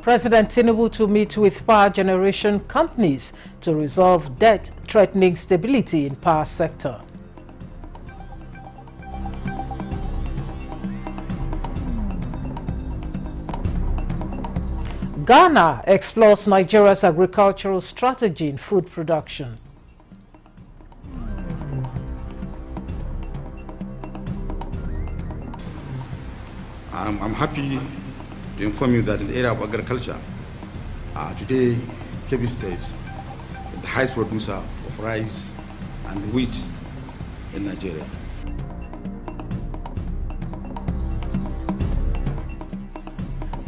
President Tinubu to meet with power generation companies to resolve debt threatening stability in power sector. Ghana explores Nigeria's agricultural strategy in food production. I'm happy to inform you that in the area of agriculture, today Kebbi State is the highest producer of rice and wheat in Nigeria.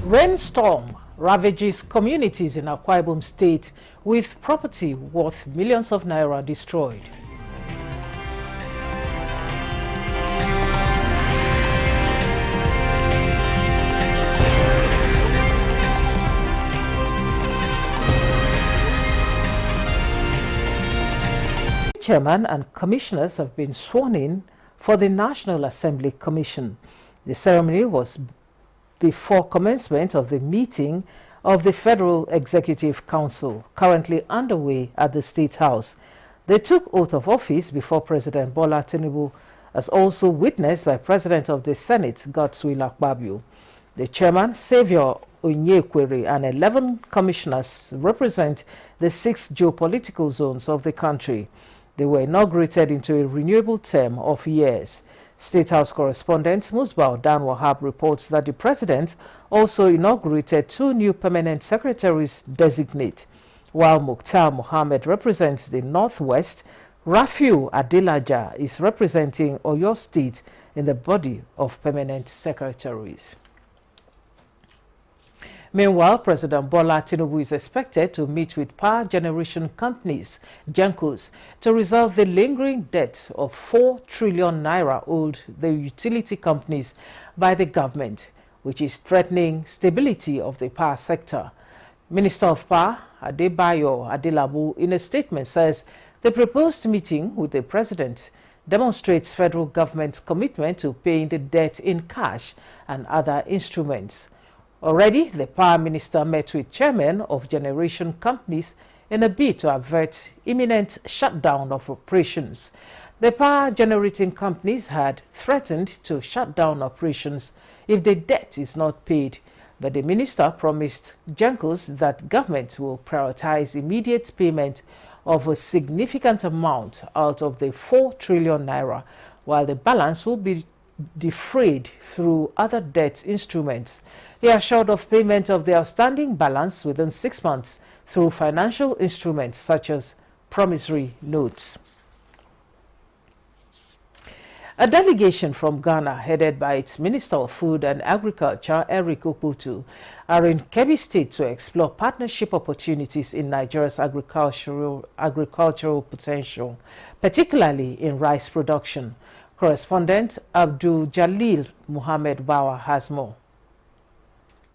Rainstorm ravages communities in Akwa Ibom State with property worth millions of naira destroyed. Chairman and commissioners have been sworn in for the National Assembly Commission. The ceremony was before commencement of the meeting of the Federal Executive Council, currently underway at the State House. They took oath of office before President Bola Tinubu, as also witnessed by President of the Senate, Godswill Akpabio. The chairman, Xavier Onyekwere, and 11 commissioners represent the 6 geopolitical zones of the country. They were inaugurated into a renewable term of years. State House correspondent Musbah Dan Wahab reports that the president also inaugurated 2 new permanent secretaries designate. While Mukhtar Mohammed represents the Northwest, Rafiu Adelaja is representing Oyo State in the body of permanent secretaries. Meanwhile, President Bola Tinubu is expected to meet with power generation companies, GENCOs, to resolve the lingering debt of 4 trillion naira owed the utility companies by the government, which is threatening stability of the power sector. Minister of Power, Adebayo Adelabu, in a statement says the proposed meeting with the president demonstrates federal government's commitment to paying the debt in cash and other instruments. Already, the power minister met with chairmen of generation companies in a bid to avert imminent shutdown of operations. The power generating companies had threatened to shut down operations if the debt is not paid, but the minister promised GENCOs that government will prioritize immediate payment of a significant amount out of the 4 trillion naira, while the balance will be defrayed through other debt instruments. He assured of payment of the outstanding balance within 6 months through financial instruments such as promissory notes. A delegation from Ghana, headed by its Minister of Food and Agriculture, Eric Okutu, are in Kebbi State to explore partnership opportunities in Nigeria's agricultural potential, particularly in rice production. Correspondent Abdul Jalil Muhammad Bawa has more.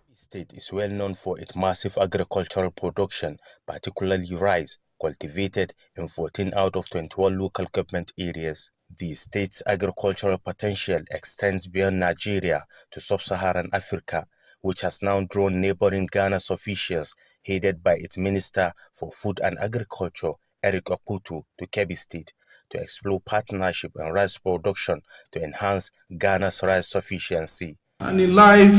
The state is well known for its massive agricultural production, particularly rice, cultivated in 14 out of 21 local government areas. The state's agricultural potential extends beyond Nigeria to sub-Saharan Africa, which has now drawn neighboring Ghana's officials, headed by its Minister for Food and Agriculture, Eric Okutu, to Kebbi State to explore partnership in rice production to enhance Ghana's rice sufficiency. And in life,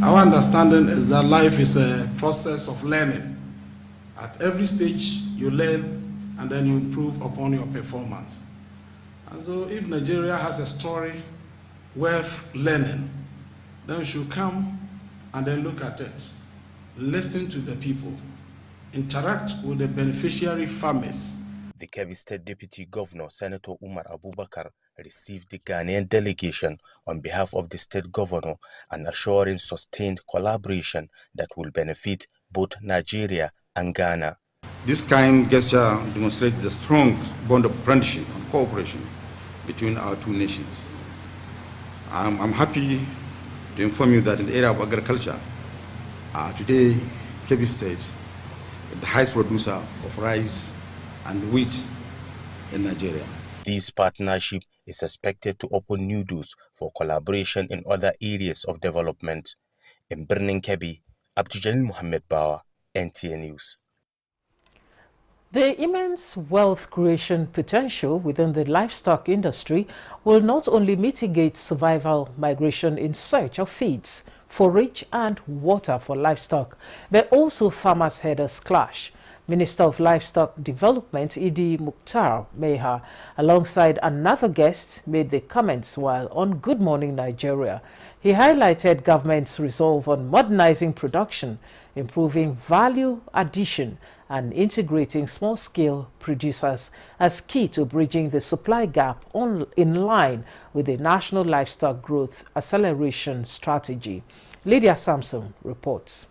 our understanding is that life is a process of learning. At every stage, you learn and then you improve upon your performance. And so if Nigeria has a story worth learning, then we should come and then look at it, listen to the people, interact with the beneficiary farmers. The Kebbi State Deputy Governor, Senator Umar Abubakar, received the Ghanaian delegation on behalf of the state governor and assuring sustained collaboration that will benefit both Nigeria and Ghana. This kind gesture demonstrates the strong bond of friendship and cooperation between our two nations. I'm happy to inform you that in the area of agriculture, today Kebbi State is the highest producer of rice and wheat in Nigeria. This partnership is expected to open new doors for collaboration in other areas of development. In Birnin Kebbi, Abdul Muhammad Bawa, NTA News. The immense wealth creation potential within the livestock industry will not only mitigate survival migration in search of feeds, forage and water for livestock, but also farmers' herders clash. Minister of Livestock Development Idi Mukhtar Meha, alongside another guest, made the comments while on Good Morning Nigeria. He highlighted government's resolve on modernizing production, improving value addition, and integrating small-scale producers as key to bridging the supply gap in line with the National Livestock Growth Acceleration Strategy. Lydia Samson reports.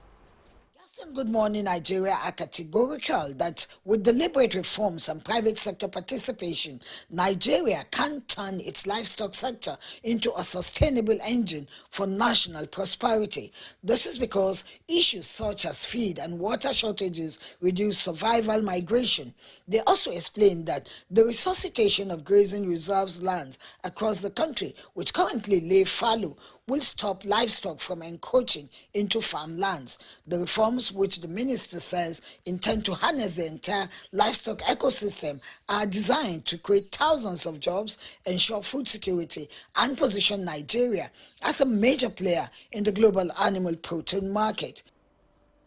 Good Morning Nigeria are categorical that with deliberate reforms and private sector participation, Nigeria can turn its livestock sector into a sustainable engine for national prosperity. This is because issues such as feed and water shortages reduce survival migration. They also explain that the resuscitation of grazing reserves lands across the country, which currently lay fallow, will stop livestock from encroaching into farmlands. The reforms, which the minister says intend to harness the entire livestock ecosystem, are designed to create thousands of jobs, ensure food security, and position Nigeria as a major player in the global animal protein market.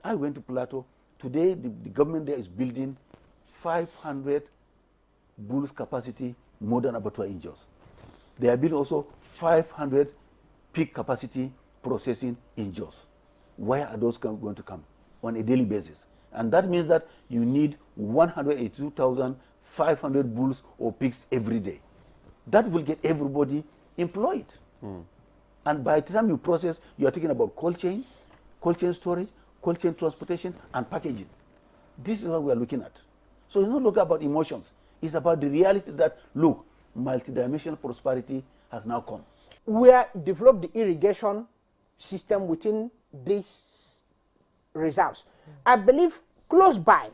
I went to Plateau. Today, the government there is building 500 bulls capacity modern abattoir in Jos. They are building also 500 peak capacity processing in Jos. Where are those going to come? On a daily basis. And that means that you need 182,500 bulls or pigs every day. That will get everybody employed. And by the time you process, you are talking about cold chain storage, cold chain transportation, and packaging. This is what we are looking at. So it's not look about emotions. It's about the reality that, look, multidimensional prosperity has now come. We have developed the irrigation system within these reserves. I believe close by,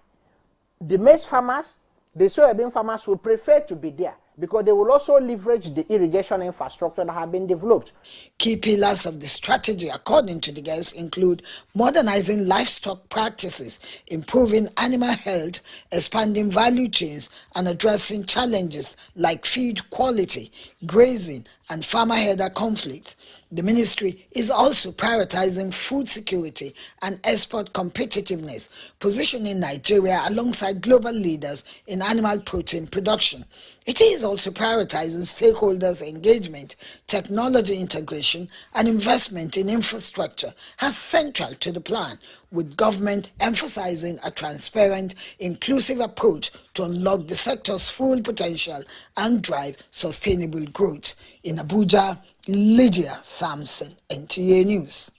the maize farmers, the soybean farmers will prefer to be there because they will also leverage the irrigation infrastructure that have been developed. Key pillars of the strategy, according to the guests, include modernizing livestock practices, improving animal health, expanding value chains, and addressing challenges like feed quality, grazing, and farmer-herder conflicts. The ministry is also prioritizing food security and export competitiveness, positioning Nigeria alongside global leaders in animal protein production. It is also prioritizing stakeholders' engagement, technology integration, and investment in infrastructure as central to the plan, with government emphasizing a transparent, inclusive approach to unlock the sector's full potential and drive sustainable growth. In Abuja, Lydia Samson, NTA News.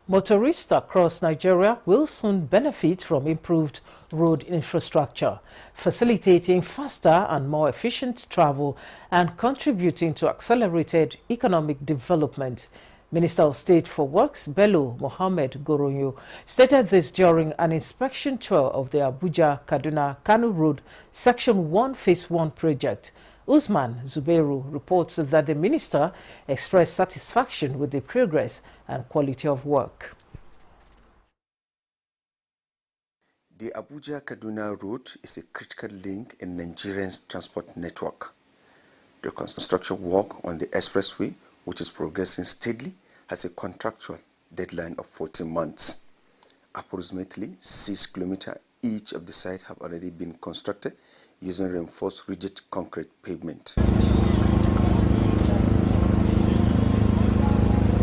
Motorists across Nigeria will soon benefit from improved road infrastructure, facilitating faster and more efficient travel and contributing to accelerated economic development. Minister of State for Works, Bello Mohammed Goronyo, stated this during an inspection tour of the Abuja-Kaduna-Kano Road Section 1 Phase 1 project. Usman Zubeiru reports that the minister expressed satisfaction with the progress and quality of work. The Abuja-Kaduna Road is a critical link in Nigeria's transport network. The construction work on the expressway, which is progressing steadily, has a contractual deadline of 14 months. Approximately 6 kilometers each of the sites have already been constructed using reinforced rigid concrete pavement.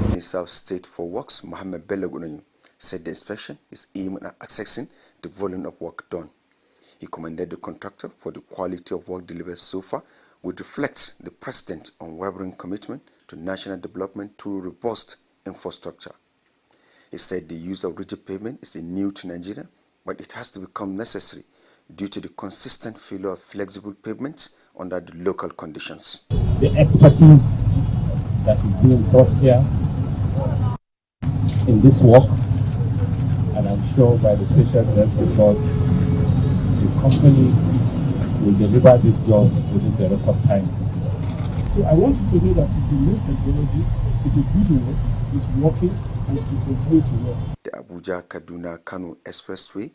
Minister of State for Works, Mohammed Bello Goronyo, said the inspection is aimed at assessing the volume of work done. He commended the contractor for the quality of work delivered so far, which reflects the President's unwavering commitment to national development through robust infrastructure. He said the use of rigid pavement is new to Nigeria, but it has to become necessary due to the consistent failure of flexible pavements under the local conditions. The expertise that is being brought here in this work, and I'm sure by the special grace of God, the company will deliver this job within the record time. So I want you to know that it's a new technology, it's a good work, it's working, and it will continue to work. Abuja-Kaduna-Kano Expressway,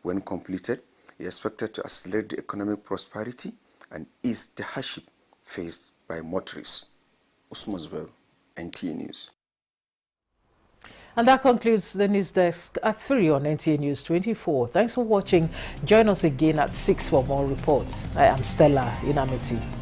when completed, is expected to accelerate the economic prosperity and ease the hardship faced by motorists. Usman Zubair, NTA News. And that concludes the news desk at 3 on NTA News 24. Thanks for watching. Join us again at 6 for more reports. I am Stella Inamiti.